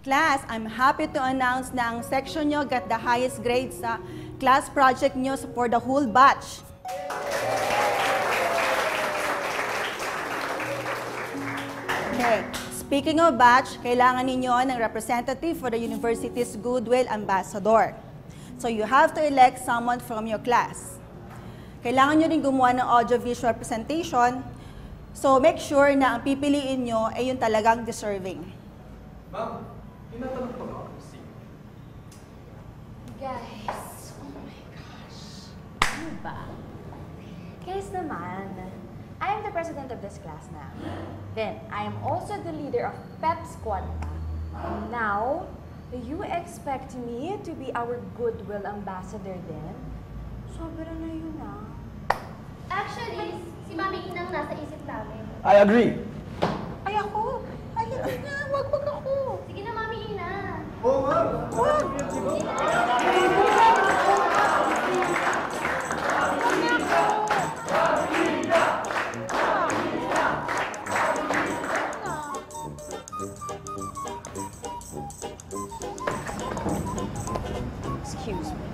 Class, I'm happy to announce na ang section nyo got the highest grade sa class project nyo for the whole batch. Okay, speaking of batch, kailangan ninyo ng representative for the university's Goodwill Ambassador. So you have to elect someone from your class. Kailangan nyo rin gumawa ng audio-visual presentation, so make sure na ang pipiliin nyo ay yung talagang deserving. Ma'am, tinatanong ko ako si... Guys, oh my gosh. Ano ba? Guys naman, I am the president of this class now. Then, I am also the leader of PEP Squad. Now, do you expect me to be our Goodwill Ambassador then? Sobra na yun ah. Actually, si Mami Inang nasa isip namin. I agree. Ay ako! Ay hindi na! Wag ako! Sige na, Mami Ina. Oo, ma'am. Excuse me.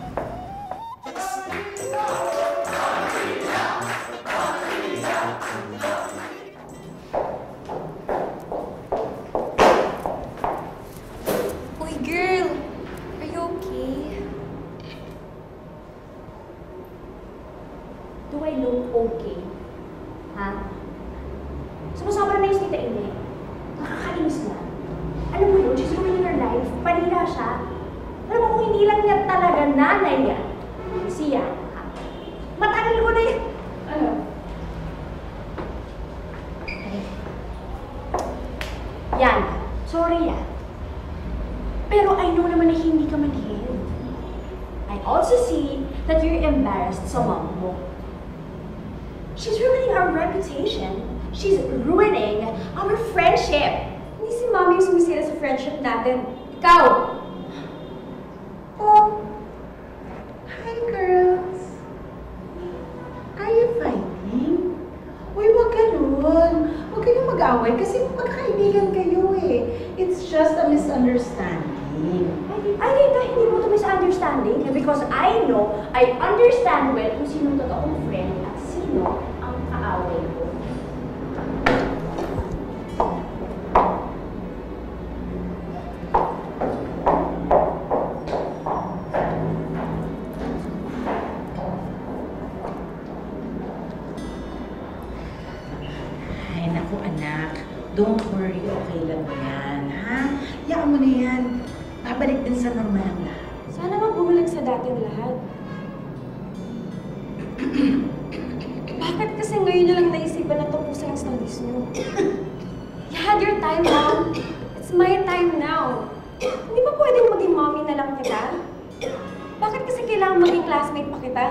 Uy, girl! Are you okay? Do I look okay? Ha? Sumusobra na yung Tita Ine. Nakakainis na. Alam mo yun, she's ruining her life. Panira siya. Alam mo kung hindi lang niya talaga nanay niya. Siya, ha? Matagal ko na yun. Ano? Ay. Yan. Sorry, ah. Pero I know naman na hindi ka manhid. I also see that you're embarrassed sa mom mo. She's ruining our reputation. She's ruining our friendship. Hindi si Mami yung sumisira sa friendship natin. Ikaw! Oh, hi girls. Are you fighting? Uy, wag ganun. Huwag kayong mag-away kasi magkakaibigan kayo eh. It's just a misunderstanding. Ay, Tita, hindi mo ito misunderstanding. Because I know, I understand well kung sino totoong friend at sino ang kaaway ko. Ay, naku anak. Don't worry, okay lang yan, ha? Yaan mo na yan. Babalik din sa normal ang lahat. Sana magbumalik sa dating lahat. Bakit kasi ngayon nyo lang naisipan na tapusin ang studies nyo? You had your time, Mom. It's my time now. Hindi ba pwedeng maging mommy na lang kita? Bakit kasi kailangan maging classmate pa kita?